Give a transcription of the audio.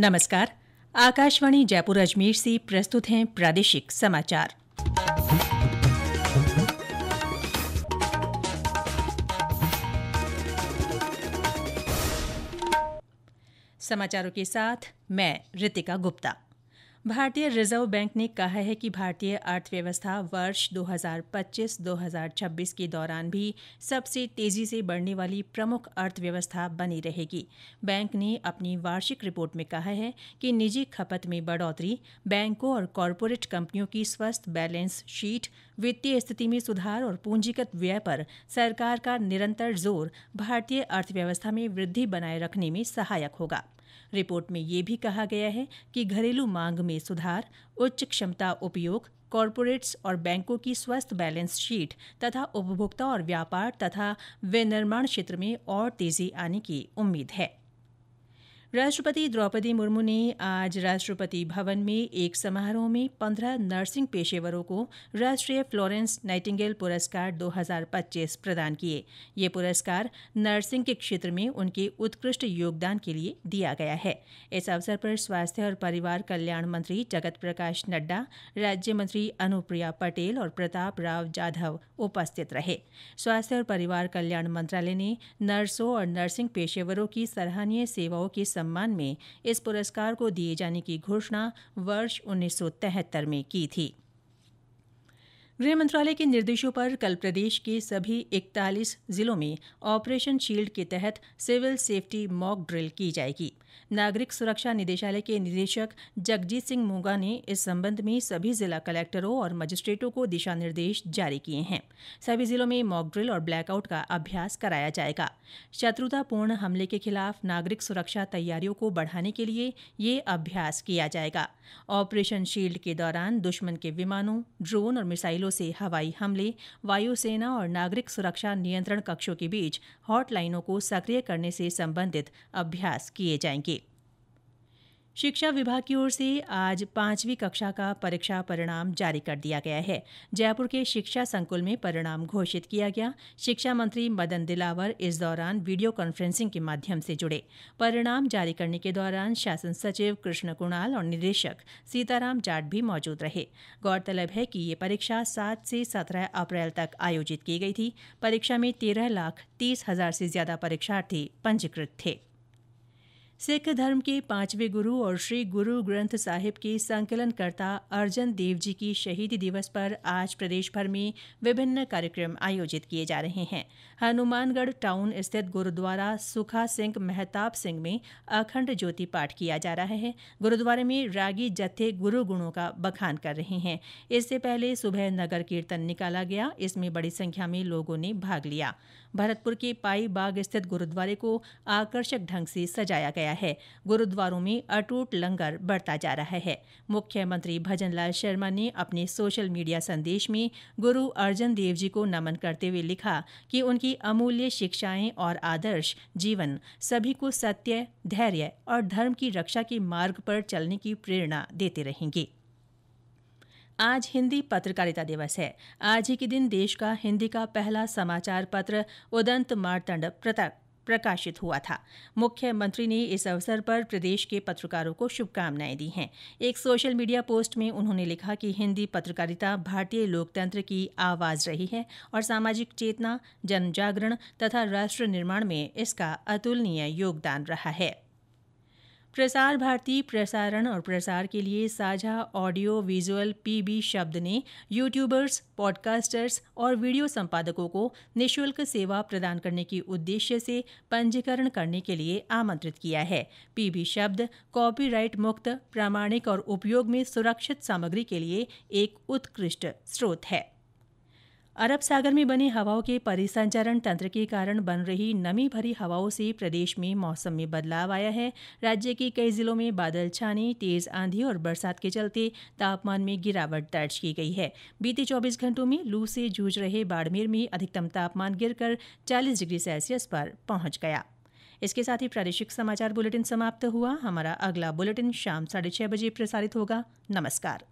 नमस्कार। आकाशवाणी जयपुर अजमेर से प्रस्तुत हैं प्रादेशिक समाचार। समाचारों के साथ मैं रितिका गुप्ता। भारतीय रिजर्व बैंक ने कहा है कि भारतीय अर्थव्यवस्था वर्ष 2025-2026 के दौरान भी सबसे तेजी से बढ़ने वाली प्रमुख अर्थव्यवस्था बनी रहेगी। बैंक ने अपनी वार्षिक रिपोर्ट में कहा है कि निजी खपत में बढ़ोतरी, बैंकों और कॉरपोरेट कंपनियों की स्वस्थ बैलेंस शीट, वित्तीय स्थिति में सुधार और पूंजीगत व्यय पर सरकार का निरंतर जोर भारतीय अर्थव्यवस्था में वृद्धि बनाए रखने में सहायक होगा। रिपोर्ट में यह भी कहा गया है कि घरेलू मांग में सुधार, उच्च क्षमता उपयोग, कॉरपोरेट्स और बैंकों की स्वस्थ बैलेंस शीट तथा उपभोक्ता और व्यापार तथा विनिर्माण क्षेत्र में और तेजी आने की उम्मीद है। राष्ट्रपति द्रौपदी मुर्मू ने आज राष्ट्रपति भवन में एक समारोह में 15 नर्सिंग पेशेवरों को राष्ट्रीय फ्लोरेंस नाइटिंगेल पुरस्कार 2025 प्रदान किए। ये पुरस्कार नर्सिंग के क्षेत्र में उनके उत्कृष्ट योगदान के लिए दिया गया है। इस अवसर पर स्वास्थ्य और परिवार कल्याण मंत्री जगत प्रकाश नड्डा, राज्य मंत्री अनुप्रिया पटेल और प्रताप राव जाधव उपस्थित रहे। स्वास्थ्य और परिवार कल्याण मंत्रालय ने नर्सों और नर्सिंग पेशेवरों की सराहनीय सेवाओं के सम्मान में इस पुरस्कार को दिए जाने की घोषणा वर्ष 1973 में की थी। गृह मंत्रालय के निर्देशों पर कल प्रदेश के सभी 41 जिलों में ऑपरेशन शील्ड के तहत सिविल सेफ्टी मॉक ड्रिल की जाएगी। नागरिक सुरक्षा निदेशालय के निदेशक जगजीत सिंह मोगा ने इस संबंध में सभी जिला कलेक्टरों और मजिस्ट्रेटों को दिशा निर्देश जारी किए हैं। सभी जिलों में मॉक ड्रिल और ब्लैकआउट का अभ्यास कराया जाएगा। शत्रुतापूर्ण हमले के खिलाफ नागरिक सुरक्षा तैयारियों को बढ़ाने के लिए ये अभ्यास किया जाएगा। ऑपरेशन शील्ड के दौरान दुश्मन के विमानों, ड्रोन और मिसाइलों से हवाई हमले, वायुसेना और नागरिक सुरक्षा नियंत्रण कक्षों के बीच हॉटलाइनों को सक्रिय करने से संबंधित अभ्यास किए जाएंगे। शिक्षा विभाग की ओर से आज 5वीं कक्षा का परीक्षा परिणाम जारी कर दिया गया है। जयपुर के शिक्षा संकुल में परिणाम घोषित किया गया। शिक्षा मंत्री मदन दिलावर इस दौरान वीडियो कॉन्फ्रेंसिंग के माध्यम से जुड़े। परिणाम जारी करने के दौरान शासन सचिव कृष्ण कुणाल और निदेशक सीताराम जाट भी मौजूद रहे। गौरतलब है कि ये परीक्षा 7 से 17 अप्रैल तक आयोजित की गई थी। परीक्षा में 13,30,000 से ज्यादा परीक्षार्थी पंजीकृत थे। सिख धर्म के 5वें गुरु और श्री गुरु ग्रंथ साहिब के संकलनकर्ता अर्जन देव जी की शहीदी दिवस पर आज प्रदेश भर में विभिन्न कार्यक्रम आयोजित किए जा रहे हैं। हनुमानगढ़ टाउन स्थित गुरुद्वारा सुखा सिंह मेहताब सिंह में अखंड ज्योति पाठ किया जा रहा है। गुरुद्वारे में रागी जत्थे गुरु गुणों का बखान कर रहे हैं। इससे पहले सुबह नगर कीर्तन निकाला गया। इसमें बड़ी संख्या में लोगों ने भाग लिया। भरतपुर के पाई बाग स्थित गुरुद्वारे को आकर्षक ढंग से सजाया गया है। गुरुद्वारों में अटूट लंगर बढ़ता जा रहा है। मुख्यमंत्री भजनलाल शर्मा ने अपने सोशल मीडिया संदेश में गुरु अर्जन देव जी को नमन करते हुए लिखा कि उनकी अमूल्य शिक्षाएं और आदर्श जीवन सभी को सत्य, धैर्य और धर्म की रक्षा के मार्ग पर चलने की प्रेरणा देते रहेंगे। आज हिंदी पत्रकारिता दिवस है। आज ही के दिन देश का हिंदी का पहला समाचार पत्र उदंत मार्तंड प्रकाशित हुआ था। मुख्यमंत्री ने इस अवसर पर प्रदेश के पत्रकारों को शुभकामनाएं दी हैं। एक सोशल मीडिया पोस्ट में उन्होंने लिखा कि हिंदी पत्रकारिता भारतीय लोकतंत्र की आवाज रही है और सामाजिक चेतना, जन जागरण तथा राष्ट्र निर्माण में इसका अतुलनीय योगदान रहा है। प्रसार भारती प्रसारण और प्रसार के लिए साझा ऑडियो विजुअल पीबी शब्द ने यूट्यूबर्स, पॉडकास्टर्स और वीडियो संपादकों को निःशुल्क सेवा प्रदान करने के उद्देश्य से पंजीकरण करने के लिए आमंत्रित किया है। पीबी शब्द कॉपीराइट मुक्त, प्रामाणिक और उपयोग में सुरक्षित सामग्री के लिए एक उत्कृष्ट स्रोत है। अरब सागर में बने हवाओं के परिसंचरण तंत्र के कारण बन रही नमी भरी हवाओं से प्रदेश में मौसम में बदलाव आया है। राज्य के कई जिलों में बादल छाने, तेज आंधी और बरसात के चलते तापमान में गिरावट दर्ज की गई है। बीते 24 घंटों में लू से जूझ रहे बाड़मेर में अधिकतम तापमान गिरकर 40 डिग्री सेल्सियस पर पहुंच गया। इसके साथ ही प्रादेशिक समाचार बुलेटिन समाप्त हुआ। हमारा अगला बुलेटिन शाम 6:30 बजे प्रसारित होगा। नमस्कार।